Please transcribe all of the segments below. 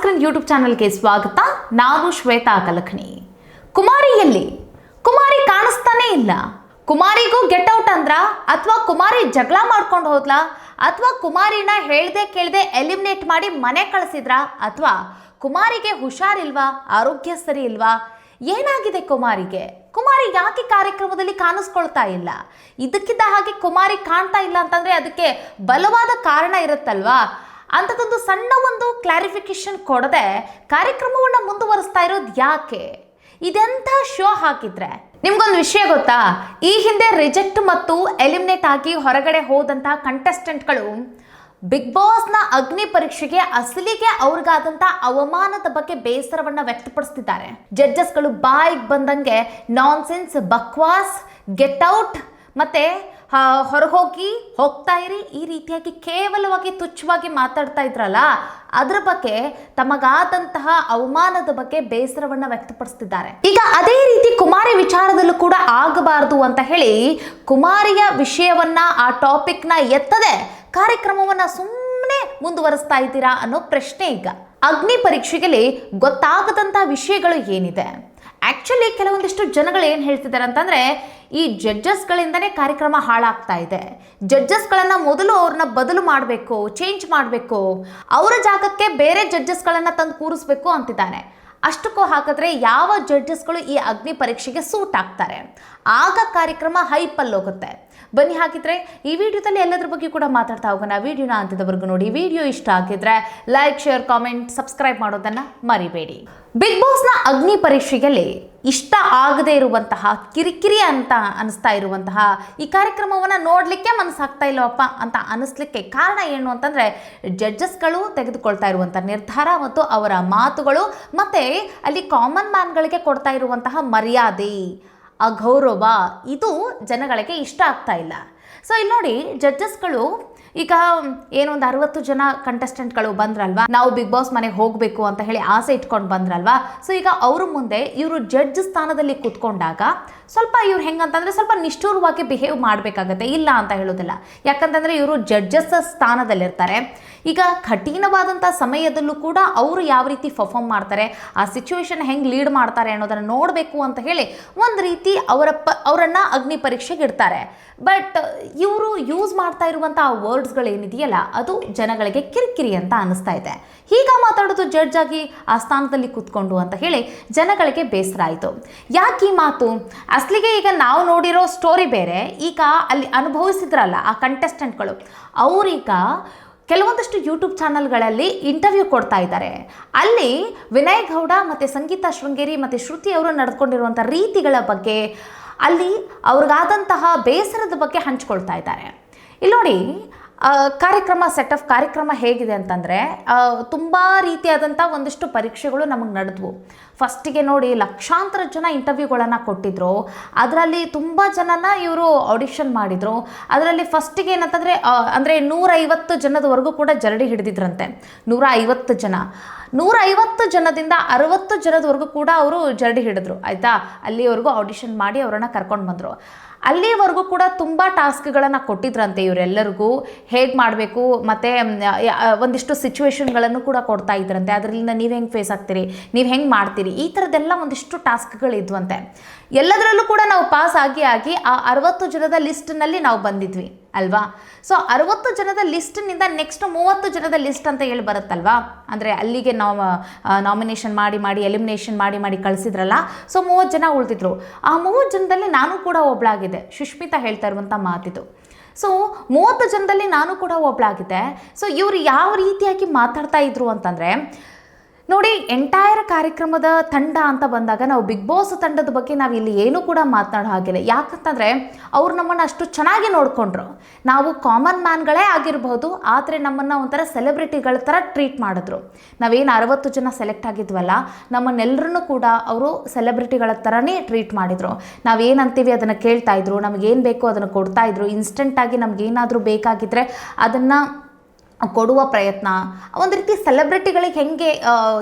Screen YouTube ಚಾನಲ್ಗೆ ಸ್ವಾಗತ. ನಾನು ಶ್ವೇತಾ ಕಲಖಣಿ. ಕುಮಾರಿ ಕಾಣಿಸ್ತಾನೆ ಇಲ್ಲ. ಕುಮಾರಿಗೂ ಗೆಟ್ ಔಟ್ ಅಂದ್ರ ಅಥವಾ ಕುಮಾರಿ ಜಗಳ ಮಾಡ್ಕೊಂಡು ಹೋದ್ಲಾ ಅಥವಾ ಕುಮಾರಿನ ಹೇಳ್ದೆ ಕೇಳ್ದೆ ಎಲಿಮಿನೇಟ್ ಮಾಡಿ ಮನೆ ಕಳಿಸಿದ್ರ ಅಥವಾ ಕುಮಾರಿಗೆ ಹುಷಾರಿಲ್ವಾ, ಆರೋಗ್ಯ ಸರಿ ಇಲ್ವಾ, ಏನಾಗಿದೆ ಕುಮಾರಿ ಯಾಕೆ ಕಾರ್ಯಕ್ರಮದಲ್ಲಿ ಕಾಣಿಸ್ಕೊಳ್ತಾ ಇಲ್ಲ? ಇದಕ್ಕಿದ್ದ ಹಾಗೆ ಕುಮಾರಿ ಕಾಣ್ತಾ ಇಲ್ಲ ಅಂತಂದ್ರೆ ಅದಕ್ಕೆ ಬಲವಾದ ಕಾರಣ ಇರುತ್ತಲ್ವಾ? ಅಂಥದ್ದೊಂದು ಸಣ್ಣ ಒಂದು ಕ್ಲಾರಿಫಿಕೇಶನ್ ಕೊಡದೆ ಕಾರ್ಯಕ್ರಮವನ್ನು ಮುಂದುವರಿಸ್ತಾ ಇರೋದು ಯಾಕೆ? ಇದೆಂಥ ಶೋ ಹಾಕಿದ್ರೆ? ನಿಮ್ಗೊಂದು ವಿಷಯ ಗೊತ್ತಾ? ಈ ಹಿಂದೆ ರಿಜೆಕ್ಟ್ ಮತ್ತು ಎಲಿಮಿನೇಟ್ ಆಗಿ ಹೊರಗಡೆ ಹೋದಂತಹ ಕಂಟೆಸ್ಟೆಂಟ್ಗಳು ಬಿಗ್ ಬಾಸ್ನ ಅಗ್ನಿ ಪರೀಕ್ಷೆಗೆ ಅಸಲಿಗೆ ಅವ್ರಿಗಾದಂಥ ಅವಮಾನದ ಬಗ್ಗೆ ಬೇಸರವನ್ನ ವ್ಯಕ್ತಪಡಿಸ್ತಿದ್ದಾರೆ. ಜಡ್ಜಸ್ಗಳು ಬಾಯಿಗೆ ಬಂದಂಗೆ ನಾನ್ಸೆನ್ಸ್, ಬಕ್ವಾಸ್, ಗೆಟ್ ಔಟ್ ಮತ್ತೆ ಹೊರಹೋಗಿ ಹೋಗ್ತಾ ಇರಿ ಈ ರೀತಿಯಾಗಿ ಕೇವಲವಾಗಿ ತುಚ್ಛವಾಗಿ ಮಾತಾಡ್ತಾ ಇದ್ರಲ್ಲ, ಅದ್ರ ಬಗ್ಗೆ ತಮಗಾದಂತಹ ಅವಮಾನದ ಬಗ್ಗೆ ಬೇಸರವನ್ನ ವ್ಯಕ್ತಪಡಿಸ್ತಿದ್ದಾರೆ. ಈಗ ಅದೇ ರೀತಿ ಕುಮಾರಿ ವಿಚಾರದಲ್ಲೂ ಕೂಡ ಆಗಬಾರದು ಅಂತ ಹೇಳಿ ಕುಮಾರಿಯ ವಿಷಯವನ್ನ, ಆ ಟಾಪಿಕ್ನ ಎತ್ತದೆ ಕಾರ್ಯಕ್ರಮವನ್ನ ಸುಮ್ಮನೆ ಮುಂದುವರಿಸ್ತಾ ಇದ್ದೀರಾ ಅನ್ನೋ ಪ್ರಶ್ನೆ. ಈಗ ಅಗ್ನಿ ಪರೀಕ್ಷೆಗೆ ಗೊತ್ತಾಗದಂತ ವಿಷಯಗಳು ಏನಿದೆ? ಆಕ್ಚುಲಿ ಕೆಲವೊಂದಿಷ್ಟು ಜನಗಳು ಏನು ಹೇಳ್ತಿದ್ದಾರೆ ಅಂತಂದ್ರೆ, ಈ ಜಡ್ಜಸ್ಗಳಿಂದನೇ ಕಾರ್ಯಕ್ರಮ ಹಾಳಾಗ್ತಾ ಇದೆ. ಜಡ್ಜಸ್ಗಳನ್ನ ಮೊದಲು ಅವ್ರನ್ನ ಬದಲು ಮಾಡಬೇಕು, ಚೇಂಜ್ ಮಾಡಬೇಕು, ಅವರ ಜಾಗಕ್ಕೆ ಬೇರೆ ಜಡ್ಜಸ್ಗಳನ್ನ ತಂದು ಕೂರಿಸ್ಬೇಕು ಅಂತಿದ್ದಾನೆ. ಅಷ್ಟಕ್ಕೂ ಹಾಕಿದ್ರೆ ಯಾವ ಜಡ್ಜಸ್ಗಳು ಈ ಅಗ್ನಿ ಪರೀಕ್ಷೆಗೆ ಸೂಟ್ ಆಗ್ತಾರೆ, ಆಗ ಕಾರ್ಯಕ್ರಮ ಹೈಪಲ್ಲಿ ಹೋಗುತ್ತೆ. ಬನ್ನಿ, ಹಾಕಿದ್ರೆ ಈ ವಿಡಿಯೋದಲ್ಲಿ ಎಲ್ಲದ್ರ ಬಗ್ಗೆ ಕೂಡ ಮಾತಾಡ್ತಾ ಹೋಗೋಣ. ವಿಡಿಯೋನ ಅಂತಿದ್ದವರೆಗೂ ನೋಡಿ. ವಿಡಿಯೋ ಇಷ್ಟ ಆಗಿದ್ರೆ ಲೈಕ್, ಶೇರ್, ಕಾಮೆಂಟ್, ಸಬ್ಸ್ಕ್ರೈಬ್ ಮಾಡೋದನ್ನ ಮರಿಬೇಡಿ. ಬಿಗ್ ಬಾಸ್ನ ಅಗ್ನಿ ಪರೀಕ್ಷೆಯಲ್ಲಿ ಇಷ್ಟ ಆಗದೆ ಇರುವಂತಹ, ಕಿರಿಕಿರಿ ಅಂತ ಅನಿಸ್ತಾ ಇರುವಂತಹ ಈ ಕಾರ್ಯಕ್ರಮವನ್ನು ನೋಡಲಿಕ್ಕೆ ಮನಸ್ಸಾಗ್ತಾ ಇಲ್ಲವಪ್ಪ ಅಂತ ಅನಿಸ್ಲಿಕ್ಕೆ ಕಾರಣ ಏನು ಅಂತಂದರೆ, ಜಡ್ಜಸ್ಗಳು ತೆಗೆದುಕೊಳ್ತಾ ಇರುವಂಥ ನಿರ್ಧಾರ ಮತ್ತು ಅವರ ಮಾತುಗಳು, ಮತ್ತು ಅಲ್ಲಿ ಕಾಮನ್ ಮ್ಯಾನ್ಗಳಿಗೆ ಕೊಡ್ತಾ ಇರುವಂತಹ ಮರ್ಯಾದೆ, ಅಗೌರವ, ಇದು ಜನಗಳಿಗೆ ಇಷ್ಟ ಆಗ್ತಾ ಇಲ್ಲ. ಸೊ ಇಲ್ಲಿ ನೋಡಿ, ಜಡ್ಜಸ್ಗಳು ಈಗ ಏನೊಂದು 60 ಜನ ಕಂಟೆಸ್ಟೆಂಟ್ಗಳು ಬಂದ್ರಲ್ವಾ, ನಾವು ಬಿಗ್ ಬಾಸ್ ಮನೆಗೆ ಹೋಗಬೇಕು ಅಂತ ಹೇಳಿ ಆಸೆ ಇಟ್ಕೊಂಡು ಬಂದ್ರಲ್ವಾ. ಸೊ ಈಗ ಅವ್ರ ಮುಂದೆ ಇವರು ಜಡ್ಜ್ ಸ್ಥಾನದಲ್ಲಿ ಕೂತ್ಕೊಂಡಾಗ ಸ್ವಲ್ಪ ಇವ್ರು ಹೆಂಗಂತಂದರೆ ಸ್ವಲ್ಪ ನಿಷ್ಠೂರವಾಗಿ ಬಿಹೇವ್ ಮಾಡಬೇಕಾಗತ್ತೆ, ಇಲ್ಲ ಅಂತ ಹೇಳೋದಿಲ್ಲ. ಯಾಕಂತಂದರೆ ಇವರು ಜಡ್ಜಸ್ ಸ್ಥಾನದಲ್ಲಿರ್ತಾರೆ. ಈಗ ಕಠಿಣವಾದಂಥ ಸಮಯದಲ್ಲೂ ಕೂಡ ಅವರು ಯಾವ ರೀತಿ ಪರ್ಫಾರ್ಮ್ ಮಾಡ್ತಾರೆ, ಆ ಸಿಚುವೇಶನ್ ಹೆಂಗೆ ಲೀಡ್ ಮಾಡ್ತಾರೆ ಅನ್ನೋದನ್ನು ನೋಡಬೇಕು ಅಂತ ಹೇಳಿ ಒಂದು ರೀತಿ ಅವರನ್ನು ಅಗ್ನಿ ಪರೀಕ್ಷೆಗೆ ಇಡ್ತಾರೆ. ಬಟ್ ಇವರು ಯೂಸ್ ಮಾಡ್ತಾ ಇರುವಂಥ ಆ ವರ್ಡ್ಸ್ಗಳೇನಿದೆಯಲ್ಲ, ಅದು ಜನಗಳಿಗೆ ಕಿರಿಕಿರಿ ಅಂತ ಅನ್ನಿಸ್ತಾ ಇದೆ. ಹೀಗ ಮಾತಾಡೋದು ಜಡ್ಜ್ ಆಗಿ ಆ ಸ್ಥಾನದಲ್ಲಿ ಕೂತ್ಕೊಂಡು ಅಂತ ಹೇಳಿ ಜನಗಳಿಗೆ ಬೇಸರ ಆಯಿತು. ಯಾಕೆ ಈ ಮಾತು? ಅಸಲಿಗೆ ಈಗ ನಾವು ನೋಡಿರೋ ಸ್ಟೋರಿ ಬೇರೆ. ಈಗ ಅಲ್ಲಿ ಅನುಭವಿಸಿದ್ರಲ್ಲ ಆ ಕಂಟೆಸ್ಟೆಂಟ್ಗಳು, ಅವರೀಗ ಕೆಲವೊಂದಷ್ಟು ಯೂಟ್ಯೂಬ್ ಚಾನಲ್ಗಳಲ್ಲಿ ಇಂಟರ್ವ್ಯೂ ಕೊಡ್ತಾ ಇದ್ದಾರೆ. ಅಲ್ಲಿ ವಿನಯ್ ಗೌಡ ಮತ್ತು ಸಂಗೀತಾ ಶೃಂಗೇರಿ ಮತ್ತು ಶ್ರುತಿ ಅವರು ನಡೆದುಕೊಂಡಿರುವಂಥ ರೀತಿಗಳ ಬಗ್ಗೆ, ಅಲ್ಲಿ ಅವ್ರಿಗಾದಂತಹ ಬೇಸರದ ಬಗ್ಗೆ ಹಂಚ್ಕೊಳ್ತಾ ಇದ್ದಾರೆ. ಇಲ್ಲಿ ನೋಡಿ, ಕಾರ್ಯಕ್ರಮ ಹೇಗಿದೆ ಅಂತಂದರೆ, ತುಂಬ ರೀತಿಯಾದಂಥ ಒಂದಿಷ್ಟು ಪರೀಕ್ಷೆಗಳು ನಮಗೆ ನಡೆದ್ವು. ಫಸ್ಟಿಗೆ ನೋಡಿ, ಲಕ್ಷಾಂತರ ಜನ ಇಂಟರ್ವ್ಯೂಗಳನ್ನು ಕೊಟ್ಟಿದ್ರು. ಅದರಲ್ಲಿ ತುಂಬ ಜನನ ಇವರು ಆಡಿಷನ್ ಮಾಡಿದರು. ಅದರಲ್ಲಿ ಫಸ್ಟಿಗೆ ಏನಂತಂದರೆ ಅಂದರೆ 150 ಜನದವರೆಗೂ ಕೂಡ ಜರಡಿ ಹಿಡಿದಿದ್ರಂತೆ. 150 ಜನದಿಂದ 60 ಜನದವರೆಗೂ ಕೂಡ ಅವರು ಜರಡಿ ಹಿಡಿದ್ರು, ಆಯಿತಾ? ಅಲ್ಲಿವರೆಗೂ ಆಡಿಷನ್ ಮಾಡಿ ಅವರನ್ನು ಕರ್ಕೊಂಡು ಬಂದರು. ಅಲ್ಲಿವರೆಗೂ ಕೂಡ ತುಂಬ ಟಾಸ್ಕ್ಗಳನ್ನು ಕೊಟ್ಟಿದ್ರಂತೆ ಇವರೆಲ್ಲರಿಗೂ, ಹೇಗೆ ಮಾಡಬೇಕು, ಮತ್ತು ಒಂದಿಷ್ಟು ಸಿಚುವೇಶನ್ಗಳನ್ನು ಕೂಡ ಕೊಡ್ತಾ ಇದ್ರಂತೆ. ಅದರಿಂದ ನೀವು ಹೆಂಗೆ ಫೇಸ್ ಆಗ್ತೀರಿ, ನೀವು ಹೆಂಗೆ ಮಾಡ್ತೀರಿ, ಈ ಥರದ್ದೆಲ್ಲ ಒಂದಿಷ್ಟು ಟಾಸ್ಕ್ಗಳಿದ್ವಂತೆ. ಎಲ್ಲದರಲ್ಲೂ ಕೂಡ ನಾವು ಪಾಸ್ ಆಗಿ ಆ 60 ಜನದ ಲಿಸ್ಟ್ನಲ್ಲಿ ನಾವು ಬಂದಿದ್ವಿ ಅಲ್ವಾ? ಸೊ 60 ಜನದ ಲಿಸ್ಟ್ನಿಂದ ನೆಕ್ಸ್ಟ್ 30 ಜನದ ಲಿಸ್ಟ್ ಅಂತ ಹೇಳಿ ಬರುತ್ತಲ್ವಾ? ಅಂದರೆ ಅಲ್ಲಿಗೆ ನಾವು ನಾಮಿನೇಷನ್ ಮಾಡಿ ಎಲಿಮಿನೇಷನ್ ಮಾಡಿ ಕಳಿಸಿದ್ರಲ್ಲ. ಸೊ 30 ಜನ ಉಳಿದಿದ್ರು. ಆ 30 ಜನದಲ್ಲಿ ನಾನು ಕೂಡ ಒಬ್ಬಳಾಗಿದ್ದೆ. ಸುಷ್ಮಿತಾ ಹೇಳ್ತಾ ಇರುವಂಥ ಮಾತಿದು. ಸೊ 30 ಜನದಲ್ಲಿ ನಾನು ಕೂಡ ಒಬ್ಬಳಾಗಿದ್ದೆ. ಸೊ ಇವರು ಯಾವ ರೀತಿಯಾಗಿ ಮಾತಾಡ್ತಾ ಇದ್ರು ಅಂತಂದರೆ, ನೋಡಿ, ಎಂಟೈರ್ ಕಾರ್ಯಕ್ರಮದ ತಂಡ ಅಂತ ಬಂದಾಗ ನಾವು ಬಿಗ್ ಬಾಸ್ ತಂಡದ ಬಗ್ಗೆ ನಾವು ಇಲ್ಲಿ ಏನೂ ಕೂಡ ಮಾತನಾಡೋ ಹಾಗಿಲ್ಲ. ಯಾಕಂತಂದರೆ ಅವ್ರು ನಮ್ಮನ್ನು ಅಷ್ಟು ಚೆನ್ನಾಗಿ ನೋಡಿಕೊಂಡ್ರು. ನಾವು ಕಾಮನ್ ಮ್ಯಾನ್ಗಳೇ ಆಗಿರಬಹುದು, ಆದರೆ ನಮ್ಮನ್ನು ಒಂಥರ ಸೆಲೆಬ್ರಿಟಿಗಳ ಥರ ಟ್ರೀಟ್ ಮಾಡಿದ್ರು. ನಾವೇನು 60 ಜನ ಸೆಲೆಕ್ಟ್ ಆಗಿದ್ವಲ್ಲ, ನಮ್ಮನ್ನೆಲ್ಲರನ್ನೂ ಕೂಡ ಅವರು ಸೆಲೆಬ್ರಿಟಿಗಳ ಥರನೇ ಟ್ರೀಟ್ ಮಾಡಿದರು. ನಾವೇನಂತೀವಿ ಅದನ್ನು ಕೇಳ್ತಾಯಿದ್ರು, ನಮಗೇನು ಬೇಕೋ ಅದನ್ನು ಕೊಡ್ತಾಯಿದ್ರು. ಇನ್ಸ್ಟೆಂಟಾಗಿ ನಮಗೇನಾದರೂ ಬೇಕಾಗಿದ್ದರೆ ಅದನ್ನು ಕೊಡುವ ಪ್ರಯತ್ನ. ಒಂದು ರೀತಿ ಸೆಲೆಬ್ರಿಟಿಗಳಿಗೆ ಹೆಂಗೆ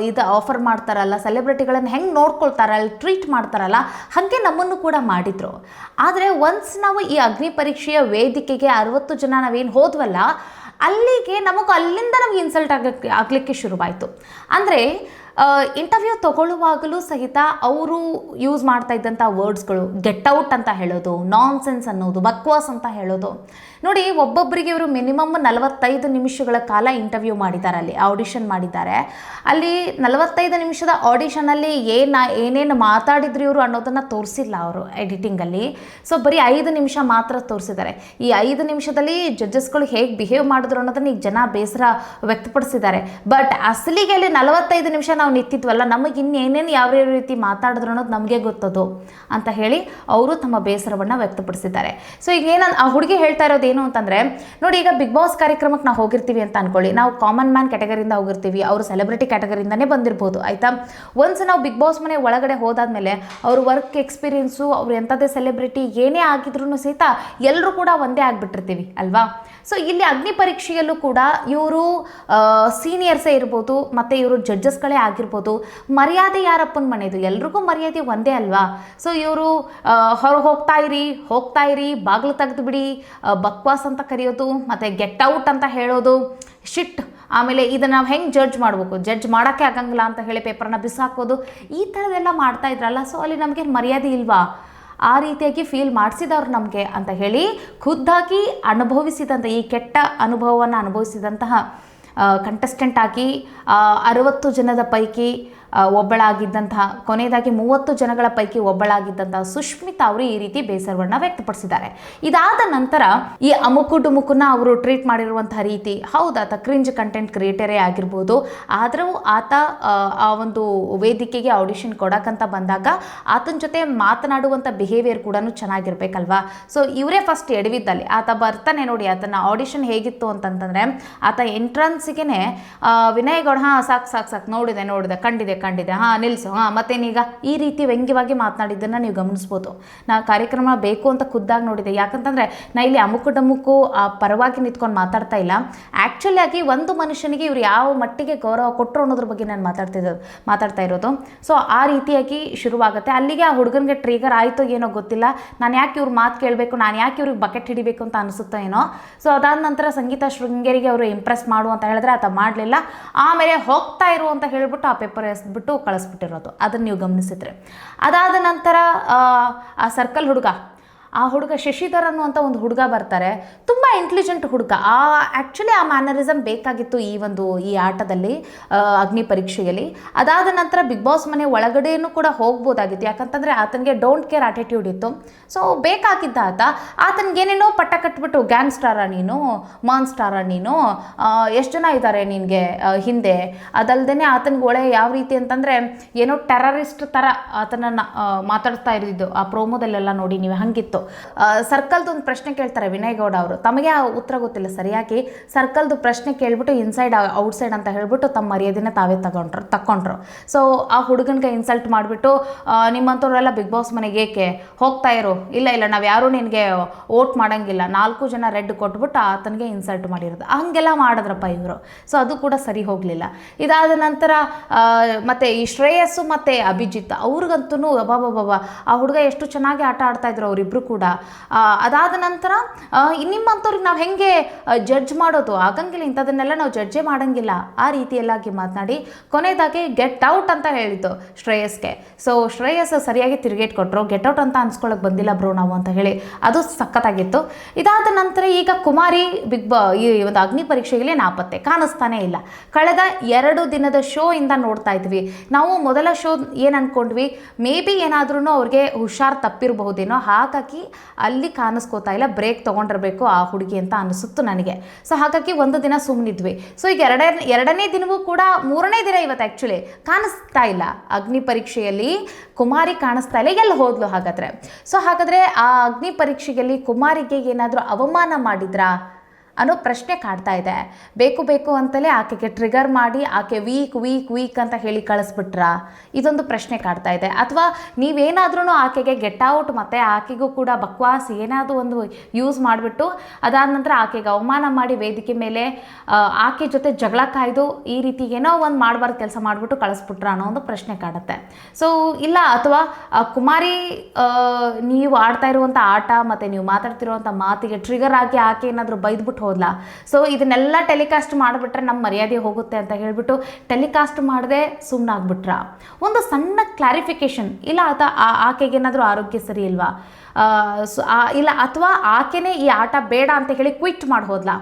ಇದು ಆಫರ್ ಮಾಡ್ತಾರಲ್ಲ, ಸೆಲೆಬ್ರಿಟಿಗಳನ್ನು ಹೆಂಗೆ ನೋಡ್ಕೊಳ್ತಾರಲ್ಲ, ಟ್ರೀಟ್ ಮಾಡ್ತಾರಲ್ಲ, ಹಾಗೆ ನಮ್ಮನ್ನು ಕೂಡ ಮಾಡಿದರು. ಆದರೆ ಒನ್ಸ್ ನಾವು ಈ ಅಗ್ನಿ ಪರೀಕ್ಷೆಯ ವೇದಿಕೆಗೆ 60 ಜನ ನಾವೇನು ಹೋದ್ವಲ್ಲ, ಅಲ್ಲಿಗೆ ಅಲ್ಲಿಂದ ನಮಗೆ ಇನ್ಸಲ್ಟ್ ಆಗಲಿಕ್ಕೆ ಶುರುವಾಯಿತು. ಅಂದರೆ ಇಂಟರ್ವ್ಯೂ ತಗೊಳ್ಳುವಾಗಲೂ ಸಹಿತ ಅವರು ಯೂಸ್ ಮಾಡ್ತಾ ಇದ್ದಂಥ ವರ್ಡ್ಸ್ಗಳು, ಗೆಟ್ ಔಟ್ ಅಂತ ಹೇಳೋದು, ನಾನ್ ಸೆನ್ಸ್ ಅನ್ನೋದು, ಬಕ್ವಾಸ್ ಅಂತ ಹೇಳೋದು. ನೋಡಿ, ಒಬ್ಬೊಬ್ಬರಿಗೆ ಇವರು ಮಿನಿಮಮ್ 45 ನಿಮಿಷಗಳ ಕಾಲ ಇಂಟರ್ವ್ಯೂ ಮಾಡಿದ್ದಾರೆ, ಅಲ್ಲಿ ಆಡಿಷನ್ ಮಾಡಿದ್ದಾರೆ. ಅಲ್ಲಿ 45 ನಿಮಿಷದ ಆಡಿಷನಲ್ಲಿ ಏನೇನು ಮಾತಾಡಿದ್ರು ಇವರು ಅನ್ನೋದನ್ನು ತೋರಿಸಿಲ್ಲ ಅವರು ಎಡಿಟಿಂಗಲ್ಲಿ. ಸೊ ಬರೀ 5 ನಿಮಿಷ ಮಾತ್ರ ತೋರಿಸಿದ್ದಾರೆ. ಈ 5 ನಿಮಿಷದಲ್ಲಿ ಜಡ್ಜಸ್ಗಳು ಹೇಗೆ ಬಿಹೇವ್ ಮಾಡಿದ್ರು ಅನ್ನೋದನ್ನ ಈಗ ಜನ ಬೇಸರ ವ್ಯಕ್ತಪಡಿಸಿದ್ದಾರೆ. ಬಟ್ ಅಸಲಿಗೆ ಅಲ್ಲಿ 45 ನಿಮಿಷ ನಾವು ನಿಂತಿದ್ವಲ್ಲ, ನಮಗೆ ಇನ್ನೇನೇನು ಯಾವ ರೀತಿ ಮಾತಾಡಿದ್ರು ಅನ್ನೋದು ನಮಗೆ ಗೊತ್ತದು ಅಂತ ಹೇಳಿ ಅವರು ತಮ್ಮ ಬೇಸರವನ್ನು ವ್ಯಕ್ತಪಡಿಸಿದ್ದಾರೆ. ಸೊ ಈಗ ಆ ಹುಡುಗಿ ಹೇಳ್ತಾ ಇರೋದು ಏನು ಅಂತಂದರೆ, ನೋಡಿ, ಈಗ ಬಿಗ್ ಬಾಸ್ ಕಾರ್ಯಕ್ರಮಕ್ಕೆ ನಾವು ಹೋಗಿರ್ತೀವಿ ಅಂತ ಅನ್ಕೊಳ್ಳಿ. ನಾವು ಕಾಮನ್ ಮ್ಯಾನ್ ಕ್ಯಾಟಗರಿಯಿಂದ ಹೋಗಿರ್ತೀವಿ, ಅವರು ಸೆಲೆಬ್ರಿಟಿ ಕ್ಯಾಟಗರಿಯಿಂದನೇ ಬಂದಿರ್ಬೋದು, ಆಯಿತಾ. ಒನ್ಸ್ ನಾವು ಬಿಗ್ ಬಾಸ್ ಮನೆ ಒಳಗಡೆ ಹೋದಾದ್ಮೇಲೆ ಅವ್ರ ವರ್ಕ್ ಎಕ್ಸ್ಪೀರಿಯನ್ಸು, ಅವ್ರು ಎಂಥದೇ ಸೆಲೆಬ್ರಿಟಿ ಏನೇ ಆಗಿದ್ರು ಸಹಿತ ಎಲ್ಲರೂ ಕೂಡ ಒಂದೇ ಆಗಿಬಿಟ್ಟಿರ್ತೀವಿ ಅಲ್ವಾ. ಸೊ ಇಲ್ಲಿ ಅಗ್ನಿ ಪರೀಕ್ಷೆಯಲ್ಲೂ ಕೂಡ ಇವರು ಸೀನಿಯರ್ಸೇ ಇರ್ಬೋದು, ಮತ್ತು ಇವರು ಜಡ್ಜಸ್ಗಳೇ ಆಗಿರ್ಬೋದು. ಮರ್ಯಾದೆ ಯಾರಪ್ಪನ ಮನೆಯದು, ಎಲ್ರಿಗೂ ಮರ್ಯಾದೆ ಒಂದೇ ಅಲ್ವಾ. ಸೊ ಇವರು ಹೊರಗೆ ಹೋಗ್ತಾ ಇರಿ, ಬಾಗಿಲು ತೆಗೆದು ಬಿಡಿ, ಬಕ್ವಾಸ್ ಅಂತ ಕರೆಯೋದು, ಮತ್ತು ಗೆಟ್ ಔಟ್ ಅಂತ ಹೇಳೋದು, ಶಿಟ್, ಆಮೇಲೆ ಇದನ್ನು ನಾವು ಹೆಂಗೆ ಜಡ್ಜ್ ಮಾಡಬೇಕು, ಜಡ್ಜ್ ಮಾಡೋಕ್ಕೆ ಆಗಂಗಿಲ್ಲ ಅಂತ ಹೇಳಿ ಪೇಪರ್ನ ಬಿಸಾಕೋದು, ಈ ಥರದ್ದೆಲ್ಲ ಮಾಡ್ತಾ ಇದ್ರಲ್ಲ. ಸೊ ಅಲ್ಲಿ ನಮಗೆ ಮರ್ಯಾದೆ ಇಲ್ವಾ, ಆ ರೀತಿಯಾಗಿ ಫೀಲ್ ಮಾಡಿಸಿದವ್ರು ನಮಗೆ ಅಂತ ಹೇಳಿ ಖುದ್ದಾಗಿ ಅನುಭವಿಸಿದಂಥ ಈ ಕೆಟ್ಟ ಅನುಭವವನ್ನು ಅನುಭವಿಸಿದಂತಹ ಕಂಟೆಸ್ಟೆಂಟ್ ಆಗಿ 60 ಜನದ ಪೈಕಿ ಒಬ್ಬಳಾಗಿದ್ದಂತಹ, ಕೊನೆಯದಾಗಿ 30 ಜನಗಳ ಪೈಕಿ ಒಬ್ಬಳಾಗಿದ್ದಂತಹ ಸುಷ್ಮಿತಾ ಅವರು ಈ ರೀತಿ ಬೇಸರವನ್ನು ವ್ಯಕ್ತಪಡಿಸಿದ್ದಾರೆ. ಇದಾದ ನಂತರ ಈ ಅಮುಕು ಡುಮುಕನ್ನ ಅವರು ಟ್ರೀಟ್ ಮಾಡಿರುವಂತಹ ರೀತಿ, ಹೌದು, ಆತ ಕ್ರಿಂಜ್ ಕಂಟೆಂಟ್ ಕ್ರಿಯೇಟರೇ ಆಗಿರ್ಬೋದು, ಆದರೂ ಆತ ಆ ಒಂದು ವೇದಿಕೆಗೆ ಆಡಿಷನ್ ಕೊಡೋಕ್ಕಂತ ಬಂದಾಗ ಆತನ ಜೊತೆ ಮಾತನಾಡುವಂಥ ಬಿಹೇವಿಯರ್ ಕೂಡ ಚೆನ್ನಾಗಿರ್ಬೇಕಲ್ವಾ. ಸೊ ಇವರೇ ಫಸ್ಟ್ ಎಡವಿದ್ದಲ್ಲಿ ಆತ ಬರ್ತಾನೆ. ನೋಡಿ, ಆತನ ಆಡಿಷನ್ ಹೇಗಿತ್ತು ಅಂತಂತಂದರೆ, ಆತ ಎಂಟ್ರನ್ಸ್ಗೆ ವಿನಯ್ ಗೌಡ ಸಾಕು ನೋಡಿದೆ ಕಂಡಿದೆ ನಿಲ್ಲಿಸು ಮತ್ತೇನೀಗ, ಈ ರೀತಿ ವ್ಯಂಗ್ಯವಾಗಿ ಮಾತನಾಡಿದ್ದನ್ನು ನೀವು ಗಮನಿಸ್ಬೋದು. ನಾ ಕಾರ್ಯಕ್ರಮ ಬೇಕು ಅಂತ ಖುದ್ದಾಗಿ ನೋಡಿದೆ. ಯಾಕಂತಂದರೆ ನಾ ಇಲ್ಲಿ ಅಮುಕು ಡಮುಕು ಪರವಾಗಿ ನಿಂತ್ಕೊಂಡು ಮಾತಾಡ್ತಾ ಇಲ್ಲ. ಆ್ಯಕ್ಚುಲಿ ಆಗಿ ಒಂದು ಮನುಷ್ಯನಿಗೆ ಇವರು ಯಾವ ಮಟ್ಟಿಗೆ ಗೌರವ ಕೊಟ್ಟರು ಅನ್ನೋದ್ರ ಬಗ್ಗೆ ನಾನು ಮಾತಾಡ್ತಾ ಇರೋದು. ಸೊ ಆ ರೀತಿಯಾಗಿ ಶುರುವಾಗುತ್ತೆ. ಅಲ್ಲಿಗೆ ಆ ಹುಡುಗನಿಗೆ ಟ್ರಿಗರ್ ಆಯಿತೋ ಏನೋ ಗೊತ್ತಿಲ್ಲ. ನಾನು ಯಾಕೆ ಇವ್ರ ಮಾತು ಕೇಳಬೇಕು, ನಾನು ಯಾಕೆ ಇವ್ರಿಗೆ ಬಕೆಟ್ ಹಿಡಿಬೇಕು ಅಂತ ಅನಿಸುತ್ತೋ ಏನೋ. ಸೊ ಅದಾದ ನಂತರ ಸಂಗೀತ ಶೃಂಗೇರಿಗೆ ಅವರು ಇಂಪ್ರೆಸ್ ಮಾಡು ಅಂತ ಹೇಳಿದ್ರೆ ಆತ ಮಾಡಲಿಲ್ಲ. ಆಮೇಲೆ ಹೋಗ್ತಾ ಇರು ಅಂತ ಹೇಳಿಬಿಟ್ಟು ಆ ಪೇಪರ್ ಬಿಟ್ಟು ಕಳಿಸ್ಬಿಟ್ಟಿರೋದು, ಅದನ್ನು ನೀವು ಗಮನಿಸಿದ್ರೆ. ಅದಾದ ನಂತರ ಆ ಸರ್ಕಲ್ ಹುಡುಗ ಶಶಿಧರ್ ಅನ್ನುವಂಥ ಒಂದು ಹುಡುಗ ಬರ್ತಾರೆ. ತುಂಬ ಇಂಟೆಲಿಜೆಂಟ್ ಹುಡುಗ. ಆ್ಯಕ್ಚುಲಿ ಆ ಮ್ಯಾನರಿಸಮ್ ಬೇಕಾಗಿತ್ತು ಈ ಆಟದಲ್ಲಿ, ಅಗ್ನಿ ಪರೀಕ್ಷೆಯಲ್ಲಿ. ಅದಾದ ನಂತರ ಬಿಗ್ ಬಾಸ್ ಮನೆ ಒಳಗಡೆಯೂ ಕೂಡ ಹೋಗ್ಬೋದಾಗಿತ್ತು. ಯಾಕಂತಂದರೆ ಆತನಿಗೆ ಡೋಂಟ್ ಕೇರ್ ಆಟಿಟ್ಯೂಡ್ ಇತ್ತು. ಸೊ ಬೇಕಾಗಿದ್ದ ಆತನಿಗೇನೇನೋ ಪಟ್ಟ ಕಟ್ಬಿಟ್ಟು ಗ್ಯಾಂಗ್ಸ್ಟಾರ ನೀನು, ಮಾನ್ಸ್ಟಾರ ನೀನು, ಎಷ್ಟು ಜನ ಇದ್ದಾರೆ ನಿನಗೆ ಹಿಂದೆ, ಅದಲ್ಲದೆ ಆತನಿಗೆ ಒಳ್ಳೆ ಯಾವ ರೀತಿ ಅಂತಂದರೆ ಏನೋ ಟೆರರಿಸ್ಟ್ ಥರ ಆತನನ್ನು ಮಾತಾಡ್ತಾ ಇದ್ದಿದ್ದು ಆ ಪ್ರೋಮೋದಲ್ಲೆಲ್ಲ ನೋಡಿ ನೀವು, ಹಂಗಿತ್ತು. ಸರ್ಕಲ್ದು ಒಂದು ಪ್ರಶ್ನೆ ಕೇಳ್ತಾರೆ ವಿನಯ್ ಗೌಡ ಅವರು, ತಮಗೆ ಆ ಉತ್ತರ ಗೊತ್ತಿಲ್ಲ ಸರಿಯಾಗಿ. ಸರ್ಕಲ್ದು ಪ್ರಶ್ನೆ ಕೇಳ್ಬಿಟ್ಟು ಇನ್ಸೈಡ್ ಔಟ್ಸೈಡ್ ಅಂತ ಹೇಳ್ಬಿಟ್ಟು ತಮ್ಮ ಮರ್ಯಾದೆನ ತಾವೇ ತಗೊಂಡ್ರು. ಸೊ ಆ ಹುಡುಗನಿಗೆ ಇನ್ಸಲ್ಟ್ ಮಾಡಿಬಿಟ್ಟು, ನಿಮ್ಮಂಥವ್ರೆಲ್ಲ ಬಿಗ್ ಬಾಸ್ ಮನೆಗೆ ಏಕೆ ಹೋಗ್ತಾ ಇರು, ಇಲ್ಲ ನಾವು ಯಾರೂ ನಿನಗೆ ವೋಟ್ ಮಾಡೋಂಗಿಲ್ಲ, 4 ಜನ ರೆಡ್ ಕೊಟ್ಬಿಟ್ಟು ಆತನಿಗೆ ಇನ್ಸಲ್ಟ್ ಮಾಡಿರೋದು. ಹಂಗೆಲ್ಲ ಮಾಡಿದ್ರಪ್ಪ ಇವರು. ಸೊ ಅದು ಕೂಡ ಸರಿ ಹೋಗಲಿಲ್ಲ. ಇದಾದ ನಂತರ ಮತ್ತು ಈ ಶ್ರೇಯಸ್ಸು ಮತ್ತು ಅಭಿಜಿತ್ ಅವ್ರಿಗಂತೂ ಅಬಾಬಾಬಾ, ಆ ಹುಡುಗ ಎಷ್ಟು ಚೆನ್ನಾಗಿ ಆಟ ಆಡ್ತಾಯಿದ್ರು ಅವರಿಬ್ಬರು ಕೂಡ. ಅದಾದ ನಂತರ ನಿಮ್ಮಂಥವ್ರಿಗೆ ನಾವು ಹೆಂಗೆ ಜಡ್ಜ್ ಮಾಡೋದು, ಆಗಂಗಿಲ್ಲ, ಇಂಥದನ್ನೆಲ್ಲ ನಾವು ಜಡ್ಜೇ ಮಾಡೋಂಗಿಲ್ಲ, ಆ ರೀತಿಯಲ್ಲಾಗಿ ಮಾತನಾಡಿ ಕೊನೆಯದಾಗಿ ಗೆಟ್ ಔಟ್ ಅಂತ ಹೇಳಿದ್ದು ಶ್ರೇಯಸ್ಗೆ. ಸೊ ಶ್ರೇಯಸ್ ಸರಿಯಾಗಿ ತಿರುಗೇಟ್ ಕೊಟ್ಟರು. ಗೆಟ್ ಔಟ್ ಅಂತ ಅನ್ಸ್ಕೊಳ್ಳೋಕೆ ಬಂದಿಲ್ಲ ಬ್ರೋ ನಾವು ಅಂತ ಹೇಳಿ, ಅದು ಸಖತ್ತಾಗಿತ್ತು. ಇದಾದ ನಂತರ ಈಗ ಕುಮಾರಿ ಈ ಒಂದು ಅಗ್ನಿ ಪರೀಕ್ಷೆಯಲ್ಲಿ ನಾಪತ್ತೆ, ಕಾಣಿಸ್ತಾನೇ ಇಲ್ಲ. ಕಳೆದ 2 ದಿನದ ಶೋ ಇಂದ ನೋಡ್ತಾ ಇದ್ವಿ ನಾವು. ಮೊದಲ ಶೋ ಏನು ಅಂದ್ಕೊಂಡ್ವಿ, ಮೇ ಬಿ ಏನಾದ್ರೂ ಅವ್ರಿಗೆ ಹುಷಾರು ತಪ್ಪಿರಬಹುದೇನೋ, ಹಾಗಾಗಿ ಅಲ್ಲಿ ಕಾಣಿಸ್ಕೋತಾ ಇಲ್ಲ, ಬ್ರೇಕ್ ತೊಗೊಂಡಿರಬೇಕು ಆ ಹುಡುಗಿ ಅಂತ ಅನಿಸುತ್ತು ನನಗೆ. ಸೊ ಹಾಗಾಗಿ ಒಂದು ದಿನ ಸುಮ್ಮನಿದ್ವಿ. ಸೊ ಈಗ ಎರಡನೇ ದಿನವೂ ಕೂಡ, 3ನೇ ದಿನ ಇವತ್ತು ಆ್ಯಕ್ಚುಲಿ ಕಾಣಿಸ್ತಾ ಇಲ್ಲ ಅಗ್ನಿ ಪರೀಕ್ಷೆಯಲ್ಲಿ ಕುಮಾರಿ, ಕಾಣಿಸ್ತಾ ಇಲ್ಲ. ಎಲ್ಲಿ ಹೋದ್ಲು ಹಾಗಾದರೆ? ಸೊ ಹಾಗಾದರೆ ಆ ಅಗ್ನಿ ಪರೀಕ್ಷೆಯಲ್ಲಿ ಕುಮಾರಿಗೆ ಏನಾದರೂ ಅವಮಾನ ಮಾಡಿದ್ರಾ ಅನ್ನೋ ಪ್ರಶ್ನೆ ಕಾಡ್ತಾ ಇದೆ. ಬೇಕು ಅಂತಲೇ ಆಕೆಗೆ ಟ್ರಿಗರ್ ಮಾಡಿ ಆಕೆ ವೀಕ್ ಅಂತ ಹೇಳಿ ಕಳಿಸ್ಬಿಟ್ರಾ, ಇದೊಂದು ಪ್ರಶ್ನೆ ಕಾಡ್ತಾ ಇದೆ. ಅಥವಾ ನೀವೇನಾದ್ರೂ ಆಕೆಗೆ ಗೆಟ್ ಔಟ್ ಮತ್ತು ಆಕೆಗೂ ಕೂಡ ಬಕ್ವಾಸ್ ಏನಾದರೂ ಒಂದು ಯೂಸ್ ಮಾಡಿಬಿಟ್ಟು ಅದಾದ ನಂತರ ಆಕೆಗೆ ಅವಮಾನ ಮಾಡಿ ವೇದಿಕೆ ಮೇಲೆ ಆಕೆ ಜೊತೆ ಜಗಳ ಕಾಯ್ದು ಈ ರೀತಿ ಏನೋ ಒಂದು ಮಾಡಬಾರ್ದು ಕೆಲಸ ಮಾಡಿಬಿಟ್ಟು ಕಳಿಸ್ಬಿಟ್ರ ಅನ್ನೋ ಒಂದು ಪ್ರಶ್ನೆ ಕಾಡುತ್ತೆ. ಸೊ ಇಲ್ಲ, ಅಥವಾ ಕುಮಾರಿ ನೀವು ಆಡ್ತಾ ಇರುವಂಥ ಆಟ ಮತ್ತು ನೀವು ಮಾತಾಡ್ತಿರುವಂಥ ಮಾತಿಗೆ ಟ್ರಿಗರ್ ಆಗಿ ಆಕೆ ಏನಾದರೂ ಬೈದ್ಬಿಟ್ಟು ಹೋದ್ಲಾ. ಸೊ ಇದನ್ನೆಲ್ಲ ಟೆಲಿಕಾಸ್ಟ್ ಮಾಡಿಬಿಟ್ರೆ ನಮ್ಮ ಮರ್ಯಾದೆ ಹೋಗುತ್ತೆ ಅಂತ ಹೇಳಿಬಿಟ್ಟು ಟೆಲಿಕಾಸ್ಟ್ ಮಾಡದೆ ಸುಮ್ಮನಾಗ್ಬಿಟ್ರ. ಒಂದು ಸಣ್ಣ ಕ್ಲಾರಿಫಿಕೇಶನ್ ಇಲ್ಲ, ಆಕೆಗೇನಾದರೂ ಆರೋಗ್ಯ ಸರಿ ಇಲ್ವಾ, ಇಲ್ಲ ಅಥವಾ ಆಕೆನೇ ಈ ಆಟ ಬೇಡ ಅಂತ ಹೇಳಿ ಕ್ವಿಟ್ ಮಾಡಿ ಹೋದ್ಲಾ,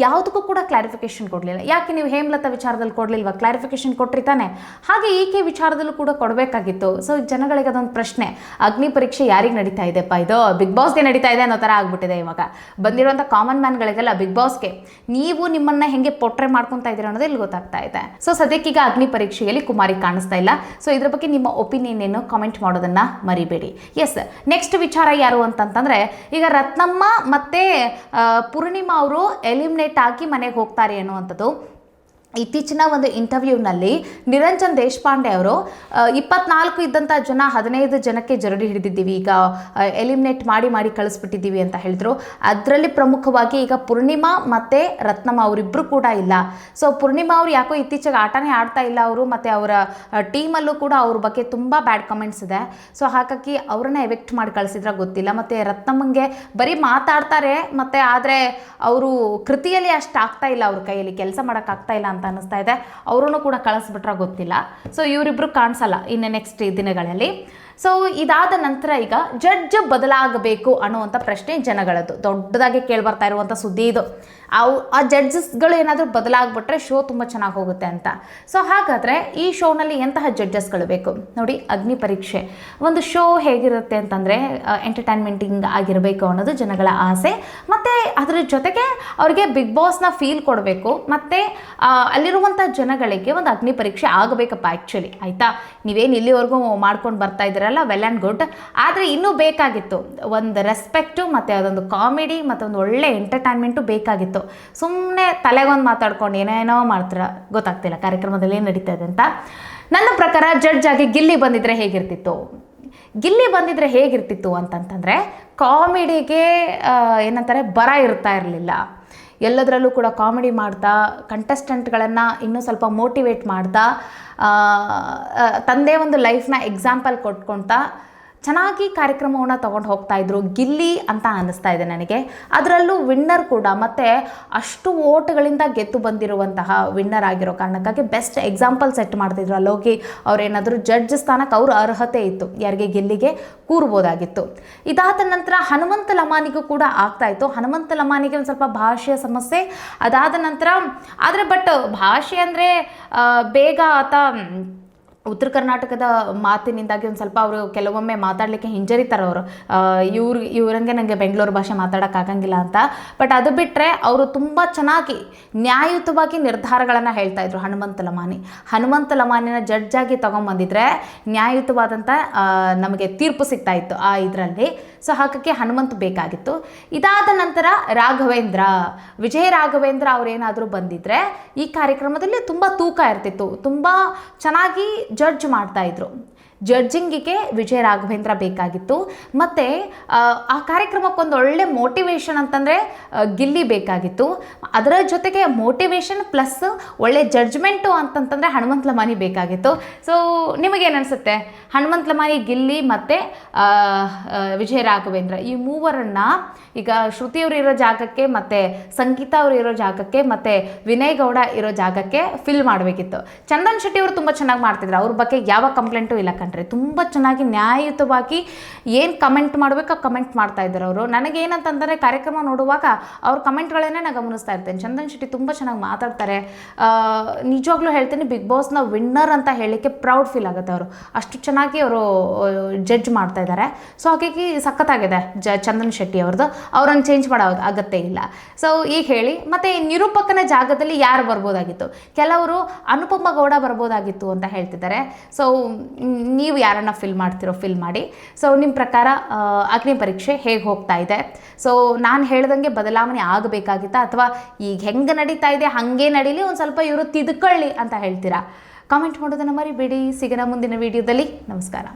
ಯಾವುದಕ್ಕೂ ಕೂಡ ಕ್ಲಾರಿಫಿಕೇಶನ್ ಕೊಡಲಿಲ್ಲ. ಯಾಕೆ ನೀವು ಹೇಮಲತಾ ವಿಚಾರದಲ್ಲಿ ಕೊಡಲಿಲ್ವಾ? ಕ್ಲಾರಿಫಿಕೇಶನ್ ಕೊಟ್ಟರೆ ತಾನೆ. ಹಾಗೆ ಈಕೆ ವಿಚಾರದಲ್ಲೂ ಕೂಡ ಕೊಡಬೇಕಾಗಿತ್ತು. ಸೊ ಜನಗಳಿಗೆ ಅದೊಂದು ಪ್ರಶ್ನೆ, ಅಗ್ನಿ ಪರೀಕ್ಷೆ ಯಾರಿಗೆ ನಡೀತಾ ಇದೆಪ್ಪ, ಇದು ಬಿಗ್ ಬಾಸ್ಗೆ ನಡೀತಾ ಇದೆ ಅನ್ನೋ ಥರ ಆಗ್ಬಿಟ್ಟಿದೆ ಇವಾಗ. ಬಂದಿರುವಂಥ ಕಾಮನ್ ಮ್ಯಾನ್ಗಳಿಗೆಲ್ಲ ಬಿಗ್ ಬಾಸ್ಗೆ ನೀವು ನಿಮ್ಮನ್ನು ಹೆಂಗೆ ಪೊಟ್ರೆ ಮಾಡ್ಕೊತಾ ಇದ್ದೀರ ಅನ್ನೋದು ಇಲ್ಲಿ ಗೊತ್ತಾಗ್ತಾ ಇದೆ. ಸೊ ಸದ್ಯಕ್ಕೀಗ ಅಗ್ನಿ ಪರೀಕ್ಷೆಯಲ್ಲಿ ಕುಮಾರಿ ಕಾಣಿಸ್ತಾ ಇಲ್ಲ. ಸೊ ಇದ್ರ ಬಗ್ಗೆ ನಿಮ್ಮ ಒಪಿನಿಯನ್ ಏನು ಕಾಮೆಂಟ್ ಮಾಡೋದನ್ನು ಮರಿಬೇಡಿ. ಎಸ್, ನೆಕ್ಸ್ಟ್ ವಿಚಾರ ಯಾರು ಅಂತಂತಂದರೆ, ಈಗ ರತ್ನಮ್ಮ ಮತ್ತು ಪೂರ್ಣಿಮಾ ಅವರು ಎಲಿಮಿನೇಟ್ ಆಗಿ ಮನೆಗೆ ಹೋಗ್ತಾರೆ ಅನ್ನುವಂಥದ್ದು. ಇತ್ತೀಚಿನ ಒಂದು ಇಂಟರ್ವ್ಯೂನಲ್ಲಿ ನಿರಂಜನ್ ದೇಶಪಾಂಡೆ ಅವರು 24 ಇದ್ದಂಥ ಜನ 15 ಜನಕ್ಕೆ ಜರಡಿ ಹಿಡಿದಿದ್ದೀವಿ, ಈಗ ಎಲಿಮಿನೇಟ್ ಮಾಡಿ ಕಳಿಸ್ಬಿಟ್ಟಿದ್ದೀವಿ ಅಂತ ಹೇಳಿದ್ರು. ಅದರಲ್ಲಿ ಪ್ರಮುಖವಾಗಿ ಈಗ ಪೂರ್ಣಿಮಾ ಮತ್ತು ರತ್ನಮ್ಮ ಅವರಿಬ್ಬರು ಕೂಡ ಇಲ್ಲ. ಸೊ ಪೂರ್ಣಿಮಾ ಅವರು ಯಾಕೋ ಇತ್ತೀಚೆಗೆ ಆಟನೇ ಆಡ್ತಾ ಇಲ್ಲ ಅವರು, ಮತ್ತು ಅವರ ಟೀಮಲ್ಲೂ ಕೂಡ ಅವ್ರ ಬಗ್ಗೆ ತುಂಬ ಬ್ಯಾಡ್ ಕಮೆಂಟ್ಸ್ ಇದೆ. ಸೊ ಹಾಗಾಗಿ ಅವರನ್ನ ಎವಿಕ್ಟ್ ಮಾಡಿ ಕಳಿಸಿದ್ರೆ ಗೊತ್ತಿಲ್ಲ. ಮತ್ತು ರತ್ನಮ್ಮಂಗೆ ಬರೀ ಮಾತಾಡ್ತಾರೆ, ಮತ್ತು ಆದರೆ ಅವರು ಕೃತಿಯಲ್ಲಿ ಅಷ್ಟು ಆಗ್ತಾ ಇಲ್ಲ, ಅವ್ರ ಕೈಯಲ್ಲಿ ಕೆಲಸ ಮಾಡೋಕ್ಕಾಗ್ತಾ ಇಲ್ಲ ಅಂತ ಅನಿಸ್ತಾ ಇದೆ. ಅವರೂ ಕೂಡ ಕಳಿಸ್ಬಿಟ್ರೆ ಗೊತ್ತಿಲ್ಲ. ಸೊ ಇವರಿಬ್ಬರು ಕಾಣಿಸಲ್ಲ ಇನ್ನು ನೆಕ್ಸ್ಟ್ ದಿನಗಳಲ್ಲಿ. ಸೊ ಇದಾದ ನಂತರ ಈಗ ಜಡ್ಜ್ ಬದಲಾಗಬೇಕು ಅನ್ನುವಂಥ ಪ್ರಶ್ನೆ ಜನಗಳದ್ದು ದೊಡ್ಡದಾಗಿ ಕೇಳಿಬರ್ತಾ ಇರುವಂಥ ಸುದ್ದಿ ಇದು. ಆ ಜಡ್ಜಸ್ಗಳು ಏನಾದರೂ ಬದಲಾಗ್ಬಿಟ್ರೆ ಶೋ ತುಂಬ ಚೆನ್ನಾಗಿ ಹೋಗುತ್ತೆ ಅಂತ. ಸೊ ಹಾಗಾದರೆ ಈ ಶೋನಲ್ಲಿ ಎಂತಹ ಜಡ್ಜಸ್ಗಳು ಬೇಕು ನೋಡಿ. ಅಗ್ನಿ ಪರೀಕ್ಷೆ ಒಂದು ಶೋ ಹೇಗಿರುತ್ತೆ ಅಂತಂದರೆ ಎಂಟರ್ಟೈನ್ಮೆಂಟಿಂಗ್ ಆಗಿರಬೇಕು ಅನ್ನೋದು ಜನಗಳ ಆಸೆ. ಮತ್ತು ಅದರ ಜೊತೆಗೆ ಅವ್ರಿಗೆ ಬಿಗ್ ಬಾಸ್ನ ಫೀಲ್ ಕೊಡಬೇಕು. ಮತ್ತು ಅಲ್ಲಿರುವಂಥ ಜನಗಳಿಗೆ ಒಂದು ಅಗ್ನಿ ಪರೀಕ್ಷೆ ಆಗಬೇಕಪ್ಪ ಆ್ಯಕ್ಚುಲಿ, ಆಯಿತಾ. ನೀವೇನು ಇಲ್ಲಿವರೆಗೂ ಮಾಡ್ಕೊಂಡು ಬರ್ತಾ ಇದ್ದೀರಲ್ಲ, ವೆಲ್ ಆ್ಯಂಡ್ ಗುಡ್. ಆದರೆ ಇನ್ನೂ ಬೇಕಾಗಿತ್ತು ಒಂದು ರೆಸ್ಪೆಕ್ಟು, ಮತ್ತು ಅದೊಂದು ಕಾಮಿಡಿ, ಮತ್ತು ಒಂದು ಒಳ್ಳೆ ಎಂಟರ್ಟೈನ್ಮೆಂಟು ಬೇಕಾಗಿತ್ತು. ಸುಮ್ಮನೆ ತಲೆಗೊಂದು ಮಾತಾಡ್ಕೊಂಡು ಏನೇನೋ ಮಾಡ್ತೀರ, ಗೊತ್ತಾಗ್ತಿಲ್ಲ ಕಾರ್ಯಕ್ರಮದಲ್ಲಿ ಏನು ನಡೀತಾ ಇದೆ ಅಂತ. ನನ್ನ ಪ್ರಕಾರ ಜಡ್ಜ್ ಆಗಿ ಗಿಲ್ಲಿ ಬಂದಿದ್ರೆ ಹೇಗಿರ್ತಿತ್ತು ಅಂತಂತಂದರೆ, ಕಾಮಿಡಿಗೆ ಏನಂತಾರೆ ಬರ ಇರ್ತಾ ಇರಲಿಲ್ಲ. ಎಲ್ಲದರಲ್ಲೂ ಕೂಡ ಕಾಮಿಡಿ ಮಾಡ್ತಾ, ಕಂಟೆಸ್ಟೆಂಟ್ಗಳನ್ನು ಇನ್ನೂ ಸ್ವಲ್ಪ ಮೋಟಿವೇಟ್ ಮಾಡ್ತಾ, ತಂದೆ ಒಂದು ಲೈಫ್ನ ಎಕ್ಸಾಂಪಲ್ ಕೊಟ್ಕೊಳ್ತಾ ಚೆನ್ನಾಗಿ ಕಾರ್ಯಕ್ರಮವನ್ನು ತೊಗೊಂಡು ಹೋಗ್ತಾಯಿದ್ರು ಗಿಲ್ಲಿ ಅಂತ ಅನ್ನಿಸ್ತಾ ಇದೆ ನನಗೆ. ಅದರಲ್ಲೂ ವಿನ್ನರ್ ಕೂಡ, ಮತ್ತು ಅಷ್ಟು ಓಟ್ಗಳಿಂದ ಗೆದ್ದು ಬಂದಿರುವಂತಹ ವಿನ್ನರ್ ಆಗಿರೋ ಕಾರಣಕ್ಕಾಗಿ ಬೆಸ್ಟ್ ಎಕ್ಸಾಂಪಲ್ ಸೆಟ್ ಮಾಡ್ತಿದ್ರು. ಅಲ್ಲೋಗಿ ಅವ್ರೇನಾದರೂ ಜಡ್ಜ್ ಸ್ಥಾನಕ್ಕೆ ಅವ್ರ ಅರ್ಹತೆ ಇತ್ತು, ಯಾರಿಗೆ ಗಿಲ್ಲಿಗೆ ಕೂರ್ಬೋದಾಗಿತ್ತು. ಇದಾದ ನಂತರ ಹನುಮಂತ ಲಮಾನಿಗೂ ಕೂಡ ಆಗ್ತಾಯಿತ್ತು. ಹನುಮಂತ ಲಮಾನಿಗೆ ಒಂದು ಸ್ವಲ್ಪ ಭಾಷೆಯ ಸಮಸ್ಯೆ. ಅದಾದ ನಂತರ ಆದರೆ ಭಾಷೆ ಅಂದರೆ ಬೇಗ ಆತ ಉತ್ತರ ಕರ್ನಾಟಕದ ಮಾತಿನಿಂದಾಗಿ ಒಂದು ಸ್ವಲ್ಪ ಅವರು ಕೆಲವೊಮ್ಮೆ ಮಾತಾಡಲಿಕ್ಕೆ ಹಿಂಜರಿತಾರೆ. ಅವರು ಇವರಂಗೆ ನನಗೆ ಬೆಂಗಳೂರು ಭಾಷೆ ಮಾತಾಡೋಕ್ಕಾಗಂಗಿಲ್ಲ ಅಂತ. ಬಟ್ ಅದು ಬಿಟ್ಟರೆ ಅವರು ತುಂಬ ಚೆನ್ನಾಗಿ ನ್ಯಾಯಯುತವಾಗಿ ನಿರ್ಧಾರಗಳನ್ನು ಹೇಳ್ತಾಯಿದ್ರು. ಹನುಮಂತ ಲಮಾನಿನ ಜಡ್ಜಾಗಿ ತೊಗೊಂಬಂದಿದ್ರೆ ನ್ಯಾಯಯುತವಾದಂಥ ನಮಗೆ ತೀರ್ಪು ಸಿಗ್ತಾಯಿತ್ತು ಆ ಇದರಲ್ಲಿ. ಸೊ ಹಾಗಾಗಿ ಹನುಮಂತ್ ಬೇಕಾಗಿತ್ತು. ಇದಾದ ನಂತರ ವಿಜಯ ರಾಘವೇಂದ್ರ ಅವರೇನಾದರೂ ಬಂದಿದ್ದರೆ ಈ ಕಾರ್ಯಕ್ರಮದಲ್ಲಿ ತುಂಬ ತೂಕ ಇರ್ತಿತ್ತು, ತುಂಬ ಚೆನ್ನಾಗಿ ಜಡ್ಜ್ ಮಾಡ್ತಾಯಿದ್ರು. ಜಡ್ಜಿಂಗಿಗೆ ವಿಜಯ ರಾಘವೇಂದ್ರ ಬೇಕಾಗಿತ್ತು. ಮತ್ತು ಆ ಕಾರ್ಯಕ್ರಮಕ್ಕೊಂದು ಒಳ್ಳೆ ಮೋಟಿವೇಶನ್ ಅಂತಂದರೆ ಗಿಲ್ಲಿ ಬೇಕಾಗಿತ್ತು. ಅದರ ಜೊತೆಗೆ ಮೋಟಿವೇಶನ್ ಪ್ಲಸ್ ಒಳ್ಳೆ ಜಡ್ಜ್ಮೆಂಟು ಅಂತಂತಂದರೆ ಹನುಮಂತ ಲಮಾನಿ ಬೇಕಾಗಿತ್ತು. ಸೊ ನಿಮಗೇನು ಅನಿಸುತ್ತೆ? ಹನುಮಂತ ಲಮಾನಿ, ಗಿಲ್ಲಿ ಮತ್ತು ವಿಜಯ ರಾಘವೇಂದ್ರ ಈ ಮೂವರನ್ನು ಈಗ ಶ್ರುತಿಯವರು ಇರೋ ಜಾಗಕ್ಕೆ, ಮತ್ತು ಸಂಗೀತ ಅವರು ಇರೋ ಜಾಗಕ್ಕೆ, ಮತ್ತು ವಿನಯ್ ಗೌಡ ಇರೋ ಜಾಗಕ್ಕೆ ಫಿಲ್ ಮಾಡಬೇಕಿತ್ತು. ಚಂದನ್ ಶೆಟ್ಟಿ ಅವರು ತುಂಬ ಚೆನ್ನಾಗಿ ಮಾಡ್ತಿದ್ರು, ಅವ್ರ ಬಗ್ಗೆ ಯಾವ ಕಂಪ್ಲೇಂಟು ಇಲ್ಲ ಕಣ್ರಿ. ತುಂಬ ಚೆನ್ನಾಗಿ ನ್ಯಾಯಯುತವಾಗಿ ಏನು ಕಮೆಂಟ್ ಮಾಡಬೇಕು ಕಮೆಂಟ್ ಮಾಡ್ತಾ ಇದ್ದಾರೆ ಅವರು. ನನಗೇನಂತಂದರೆ ಕಾರ್ಯಕ್ರಮ ನೋಡುವಾಗ ಅವ್ರ ಕಮೆಂಟ್ಗಳನ್ನೇ ನಾನು ಗಮನಿಸ್ತಾ ಇರ್ತೇನೆ. ಚಂದನ್ ಶೆಟ್ಟಿ ತುಂಬ ಚೆನ್ನಾಗಿ ಮಾತಾಡ್ತಾರೆ. ನಿಜವಾಗ್ಲೂ ಹೇಳ್ತೀನಿ, ಬಿಗ್ ಬಾಸ್ನ ವಿನ್ನರ್ ಅಂತ ಹೇಳಲಿಕ್ಕೆ ಪ್ರೌಡ್ ಫೀಲ್ ಆಗುತ್ತೆ. ಅವರು ಅಷ್ಟು ಚೆನ್ನಾಗಿ ಅವರು ಜಡ್ಜ್ ಮಾಡ್ತಾ ಇದ್ದಾರೆ. ಸೊ ಹಾಗಾಗಿ ಸಖತ್ತಾಗಿದೆ ಚಂದನ್ ಶೆಟ್ಟಿ ಅವ್ರದ್ದು. ಅವರನ್ನು ಚೇಂಜ್ ಮಾಡೋ ಅಗತ್ಯ ಇಲ್ಲ. ಸೊ ಈಗ ಹೇಳಿ, ಮತ್ತು ನಿರೂಪಕನ ಜಾಗದಲ್ಲಿ ಯಾರು ಬರ್ಬೋದಾಗಿತ್ತು? ಕೆಲವರು ಅನುಪಮ ಗೌಡ ಬರ್ಬೋದಾಗಿತ್ತು ಅಂತ ಹೇಳ್ತಿದ್ದಾರೆ. ಸೊ ನೀವು ಯಾರನ್ನು ಫಿಲ್ ಮಾಡ್ತಿರೋ ಫಿಲ್ ಮಾಡಿ. ಸೊ ನಿಮ್ಮ ಪ್ರಕಾರ ಅಗ್ನಿ ಪರೀಕ್ಷೆ ಹೇಗೆ ಹೋಗ್ತಾ ಇದೆ? ಸೊ ನಾನು ಹೇಳ್ದಂಗೆ ಬದಲಾವಣೆ ಆಗಬೇಕಾಗಿತ್ತಾ, ಅಥವಾ ಈಗ ಹೆಂಗೆ ನಡೀತಾ ಇದೆ ಹಾಗೆ ನಡೀಲಿ, ಒಂದು ಸ್ವಲ್ಪ ಇವರು ತಿದ್ಕೊಳ್ಳಿ ಅಂತ ಹೇಳ್ತೀರಾ? ಕಾಮೆಂಟ್ ಮಾಡೋದನ್ನು ಮರಿಬೇಡಿ. ಸಿಗೋಣ ಮುಂದಿನ ವಿಡಿಯೋದಲ್ಲಿ. ನಮಸ್ಕಾರ.